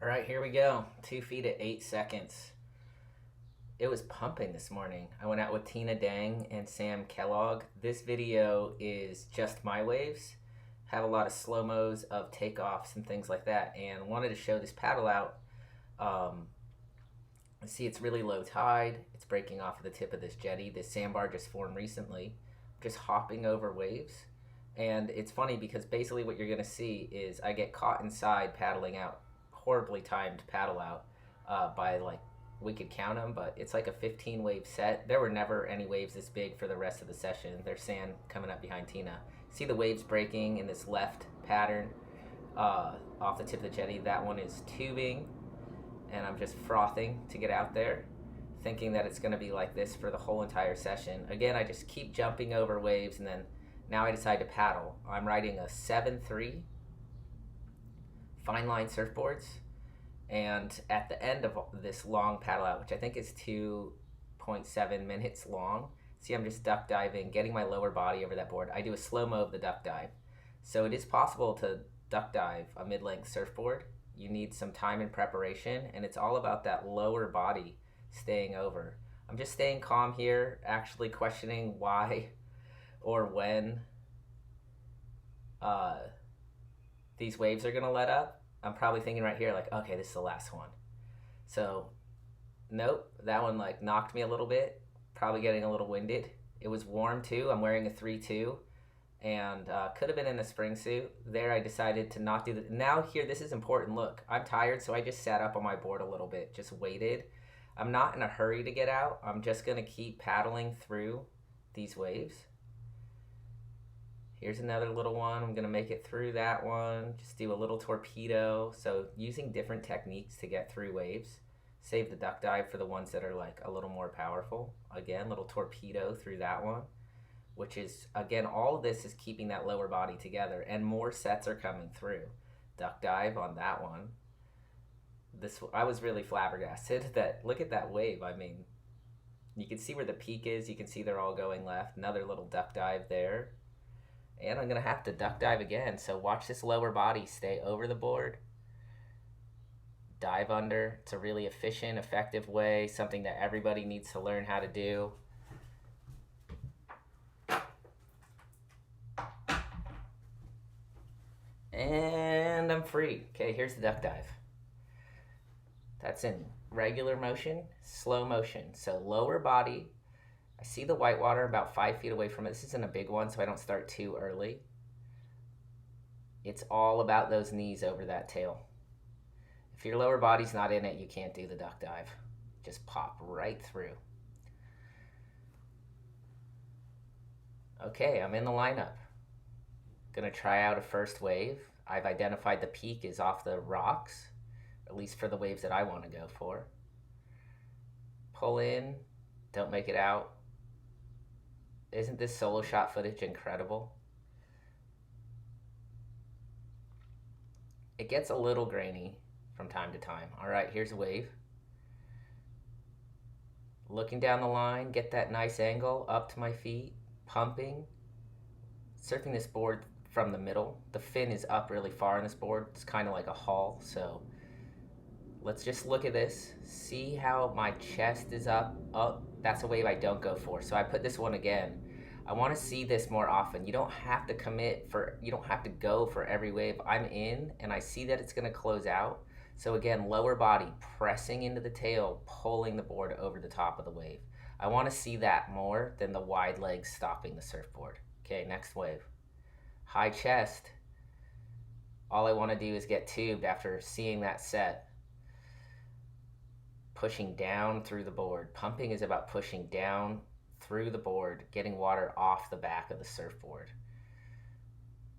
All right, here we go. 2 feet at 8 seconds. It was pumping this morning. I went out with Tina Dang and Sam Kellogg. This video is just my waves. Have a lot of slow-mos of takeoffs and things like that, and wanted to show this paddle out. See, it's really low tide. It's breaking off of the tip of this jetty. This sandbar just formed recently. Just hopping over waves. And it's funny because basically what you're going to see is I get caught inside paddling out. Horribly timed paddle out by like, we could count them, but it's like a 15 wave set. There were never any waves this big for the rest of the session. There's sand coming up behind Tina. See the waves breaking in this left pattern off the tip of the jetty. That one is tubing, and I'm just frothing to get out there, thinking that it's going to be like this for the whole entire session. Again, I just keep jumping over waves, and then now I decide to paddle. I'm riding a 7.3 Fineline surfboards, and at the end of this long paddle out, which I think is 2.7 minutes long, see, I'm just duck diving, getting my lower body over that board. I do a slow-mo of the duck dive. So it is possible to duck dive a mid-length surfboard. You need some time and preparation, and it's all about that lower body staying over. I'm just staying calm here, actually questioning why or when these waves are gonna let up. I'm probably thinking right here, like, okay, this is the last one. So, nope, that one like knocked me a little bit, probably getting a little winded. It was warm too. I'm wearing a 3-2 and could have been in a spring suit. There I decided to not do that. Now here, this is important. Look, I'm tired, so I just sat up on my board a little bit, just waited. I'm not in a hurry to get out. I'm just gonna keep paddling through these waves. Here's another little one. I'm gonna make it through that one. Just do a little torpedo. So using different techniques to get through waves. Save the duck dive for the ones that are like a little more powerful. Again, little torpedo through that one, which is, again, all of this is keeping that lower body together, and more sets are coming through. Duck dive on that one. I was really flabbergasted that, look at that wave. I mean, you can see where the peak is. You can see they're all going left. Another little duck dive there. And I'm going to have to duck dive again. So watch this lower body stay over the board. Dive under. It's a really efficient, effective way. Something that everybody needs to learn how to do. And I'm free. Okay, here's the duck dive. That's in regular motion, slow motion. So lower body. I see the whitewater about 5 feet away from it. This isn't a big one, so I don't start too early. It's all about those knees over that tail. If your lower body's not in it, you can't do the duck dive. Just pop right through. Okay, I'm in the lineup. Gonna try out a first wave. I've identified the peak is off the rocks, at least for the waves that I want to go for. Pull in, don't make it out. Isn't this solo shot footage incredible? It gets a little grainy from time to time. All right, here's a wave. Looking down the line, get that nice angle up to my feet, pumping. Surfing this board from the middle. The fin is up really far on this board. It's kind of like a hull, so let's just look at this. See how my chest is up? Oh, that's a wave I don't go for. So I put this one again. I want to see this more often. You don't have to you don't have to go for every wave. I'm in, and I see that it's going to close out. So again, lower body pressing into the tail, pulling the board over the top of the wave. I want to see that more than the wide legs stopping the surfboard. Okay, next wave. High chest. All I want to do is get tubed after seeing that set. Pushing down through the board. Pumping is about pushing down through the board, getting water off the back of the surfboard.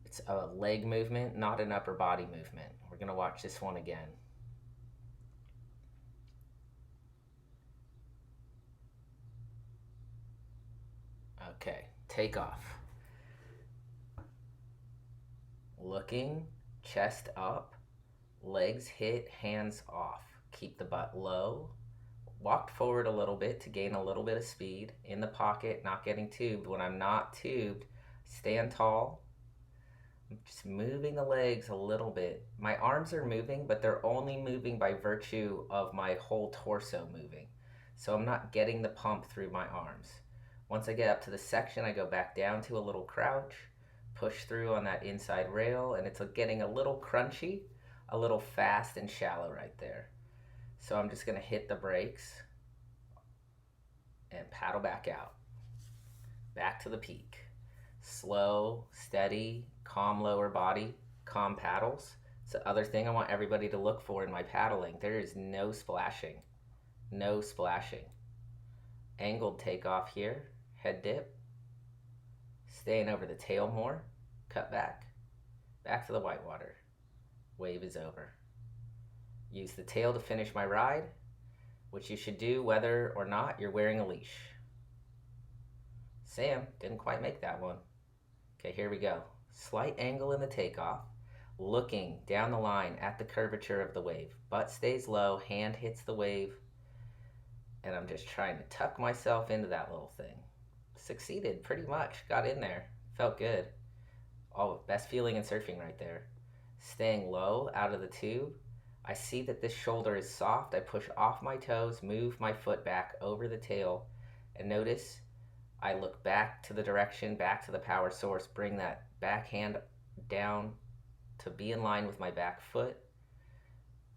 It's a leg movement, not an upper body movement. We're going to watch this one again. Okay, take off. Looking, chest up, legs hit, hands off. Keep the butt low. Walked forward a little bit to gain a little bit of speed. In the pocket, not getting tubed. When I'm not tubed, stand tall. I'm just moving the legs a little bit. My arms are moving, but they're only moving by virtue of my whole torso moving. So I'm not getting the pump through my arms. Once I get up to the section, I go back down to a little crouch, push through on that inside rail, and it's getting a little crunchy, a little fast and shallow right there. So I'm just going to hit the brakes and paddle back out, back to the peak. Slow, steady, calm lower body, calm paddles. It's the other thing I want everybody to look for in my paddling. There is no splashing. No splashing. Angled takeoff here, head dip, staying over the tail more, cut back, back to the whitewater. Wave is over. Use the tail to finish my ride, which you should do whether or not you're wearing a leash. Sam didn't quite make that one. Okay, here we go. Slight angle in the takeoff, looking down the line at the curvature of the wave. Butt stays low, hand hits the wave, and I'm just trying to tuck myself into that little thing. Succeeded pretty much, got in there, felt good. Oh, best feeling in surfing right there. Staying low out of the tube. I see that this shoulder is soft. I push off my toes, move my foot back over the tail, and notice I look back to the direction, back to the power source, bring that back hand down to be in line with my back foot,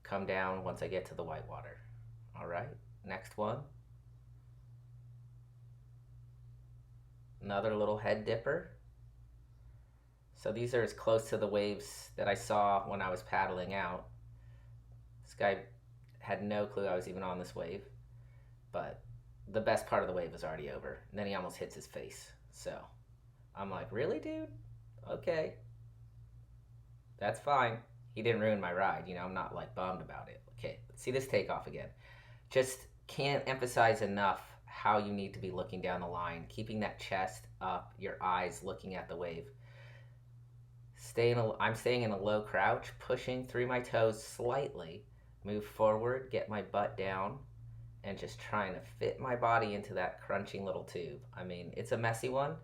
come down once I get to the whitewater. All right, next one. Another little head dipper. So these are as close to the waves that I saw when I was paddling out. This guy had no clue I was even on this wave, but the best part of the wave was already over. And then he almost hits his face. So I'm like, really, dude? Okay. That's fine. He didn't ruin my ride. I'm not like bummed about it. Okay, let's see this takeoff again. Just can't emphasize enough how you need to be looking down the line, keeping that chest up, your eyes looking at the wave. I'm staying in a low crouch, pushing through my toes slightly, move forward, get my butt down, and just trying to fit my body into that crunching little tube. I mean, it's a messy one,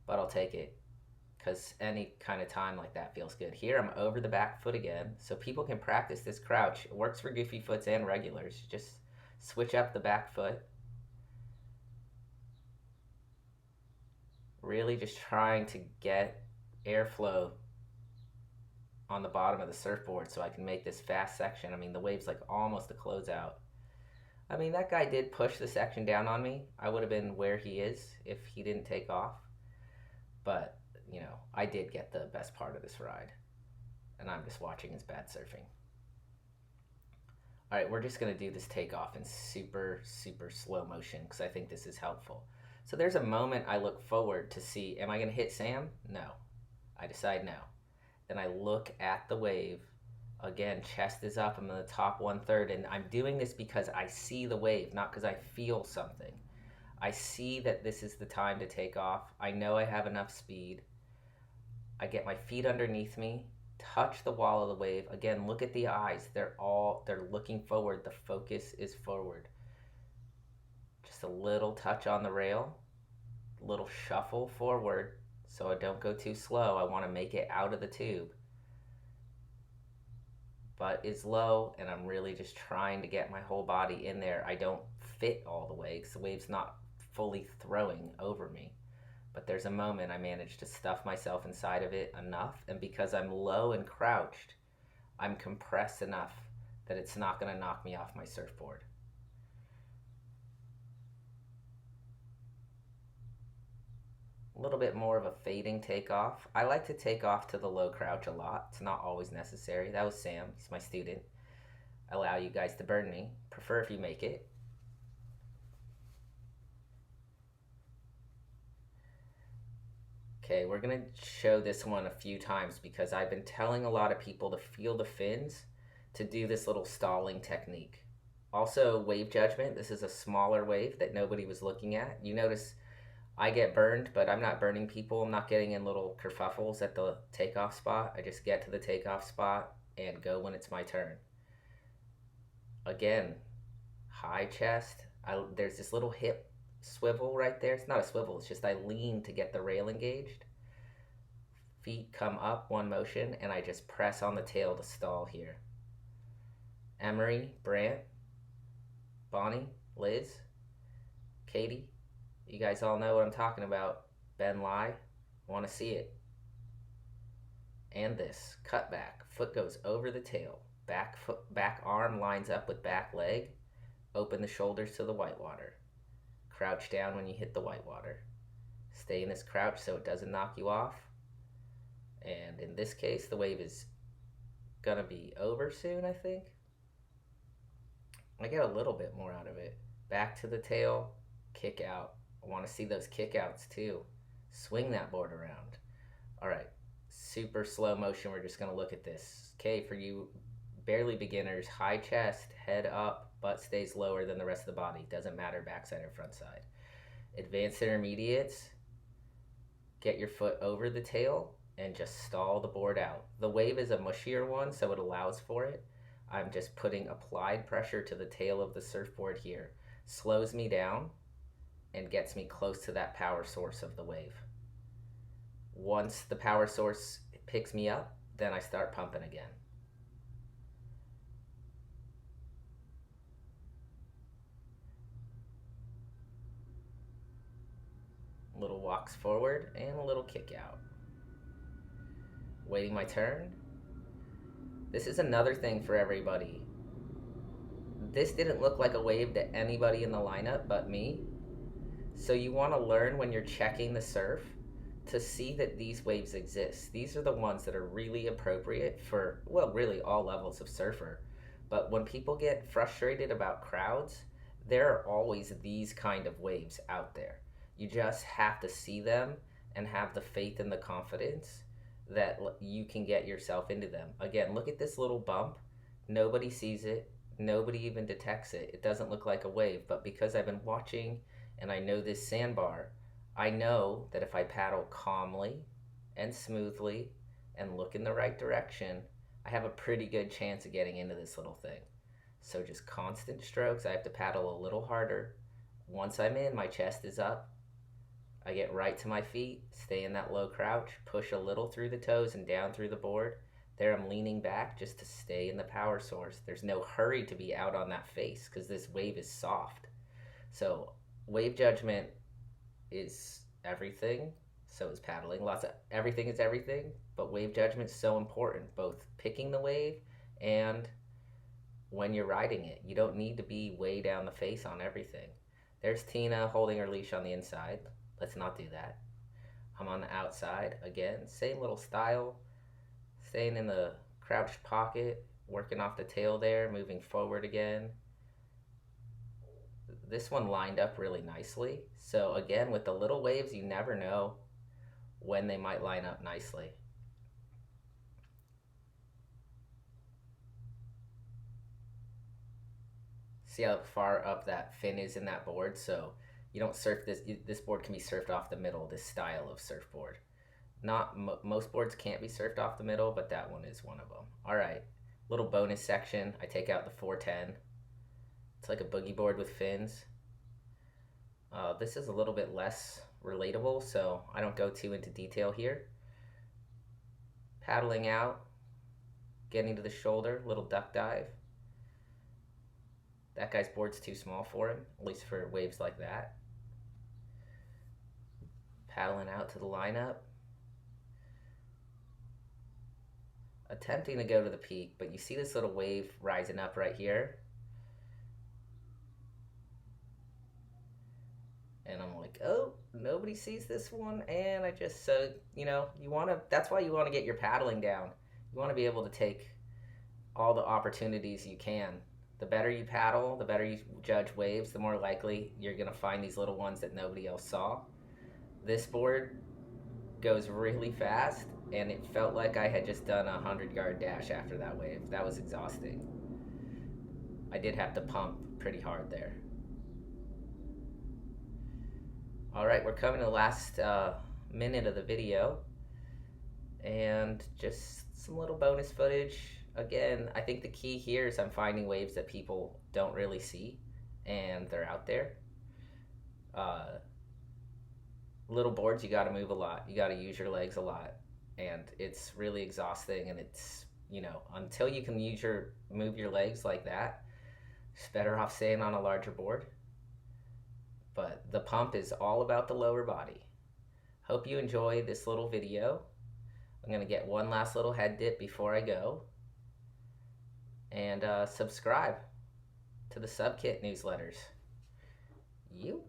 but I'll take it because any kind of time like that feels good. Here, I'm over the back foot again, so people can practice this crouch. It works for goofy foots and regulars. Just switch up the back foot. Really just trying to get airflow on the bottom of the surfboard so I can make this fast section. I mean, the wave's like almost the closeout. I mean, that guy did push the section down on me. I would have been where he is if he didn't take off. But, I did get the best part of this ride. And I'm just watching his bad surfing. All right, we're just going to do this takeoff in super, super slow motion because I think this is helpful. So there's a moment I look forward to see, am I going to hit Sam? No. I decide no. Then I look at the wave. Again, chest is up. I'm in the top 1/3, and I'm doing this because I see the wave, not because I feel something. I see that this is the time to take off. I know I have enough speed. I get my feet underneath me, touch the wall of the wave. Again, look at the eyes. They're looking forward. The focus is forward. Just a little touch on the rail, a little shuffle forward so I don't go too slow. I want to make it out of the tube. Butt is low, and I'm really just trying to get my whole body in there. I don't fit all the way because the wave's not fully throwing over me. But there's a moment I managed to stuff myself inside of it enough, and because I'm low and crouched, I'm compressed enough that it's not going to knock me off my surfboard. A little bit more of a fading takeoff. I like to take off to the low crouch a lot. It's not always necessary. That was Sam. He's my student. Allow you guys to burn me. Prefer if you make it. Okay, we're going to show this one a few times because I've been telling a lot of people to feel the fins to do this little stalling technique. Also, wave judgment. This is a smaller wave that nobody was looking at. You notice I get burned, but I'm not burning people. I'm not getting in little kerfuffles at the takeoff spot. I just get to the takeoff spot and go when it's my turn. Again, high chest. There's this little hip swivel right there. It's not a swivel. It's just I lean to get the rail engaged. Feet come up one motion, and I just press on the tail to stall here. Emery, Brant, Bonnie, Liz, Katie, you guys all know what I'm talking about. Ben Lai, want to see it. And this, cut back, foot goes over the tail, back arm lines up with back leg, open the shoulders to the whitewater. Crouch down when you hit the whitewater. Stay in this crouch so it doesn't knock you off. And in this case, the wave is gonna be over soon, I think. I get a little bit more out of it. Back to the tail, kick out. I want to see those kick outs too. Swing that board around. All right, super slow motion. We're just gonna look at this. Okay, for you barely beginners, high chest, head up, butt stays lower than the rest of the body. Doesn't matter backside or front side. Advanced intermediates, get your foot over the tail and just stall the board out. The wave is a mushier one, so it allows for it. I'm just putting applied pressure to the tail of the surfboard here. Slows me down and gets me close to that power source of the wave. Once the power source picks me up, then I start pumping again. Little walks forward and a little kick out. Waiting my turn. This is another thing for everybody. This didn't look like a wave to anybody in the lineup but me. So you want to learn when you're checking the surf to see that these waves exist. These are the ones that are really appropriate for, well, really all levels of surfer. But when people get frustrated about crowds, there are always these kind of waves out there. You just have to see them and have the faith and the confidence that you can get yourself into them. Again, look at this little bump. Nobody sees it. Nobody even detects it. It doesn't look like a wave, but because I've been watching and I know this sandbar, I know that if I paddle calmly and smoothly and look in the right direction, I have a pretty good chance of getting into this little thing. So just constant strokes. I have to paddle a little harder. Once I'm in, my chest is up. I get right to my feet, stay in that low crouch, push a little through the toes and down through the board. There I'm leaning back just to stay in the power source. There's no hurry to be out on that face because this wave is soft. So wave judgment is everything. So is paddling. Everything is everything, but wave judgment is so important, both picking the wave and when you're riding it. You don't need to be way down the face on everything. There's Tina holding her leash on the inside. Let's not do that. I'm on the outside again. Same little style. Staying in the crouched pocket. Working off the tail there. Moving forward again. This one lined up really nicely. So again, with the little waves, you never know when they might line up nicely. See how far up that fin is in that board? So you don't surf this board can be surfed off the middle, this style of surfboard. Most boards can't be surfed off the middle, but that one is one of them. All right, little bonus section. I take out the 410. It's like a boogie board with fins. This is a little bit less relatable, so I don't go too into detail here. Paddling out, getting to the shoulder, little duck dive. That guy's board's too small for him, at least for waves like that. Paddling out to the lineup. Attempting to go to the peak, but you see this little wave rising up right here. And I'm like, oh, nobody sees this one. And I just, so, that's why you want to get your paddling down. You want to be able to take all the opportunities you can. The better you paddle, the better you judge waves, the more likely you're going to find these little ones that nobody else saw. This board goes really fast, and it felt like I had just done a 100-yard dash after that wave. That was exhausting. I did have to pump pretty hard there. All right, we're coming to the last minute of the video, and just some little bonus footage. Again, I think the key here is I'm finding waves that people don't really see, and they're out there. Little boards, you got to move a lot. You got to use your legs a lot. and it's really exhausting, and it's, until you can move your legs like that, it's better off staying on a larger board. But the pump is all about the lower body. Hope you enjoy this little video. I'm going to get one last little head dip before I go. And subscribe to the Subkit newsletters. You.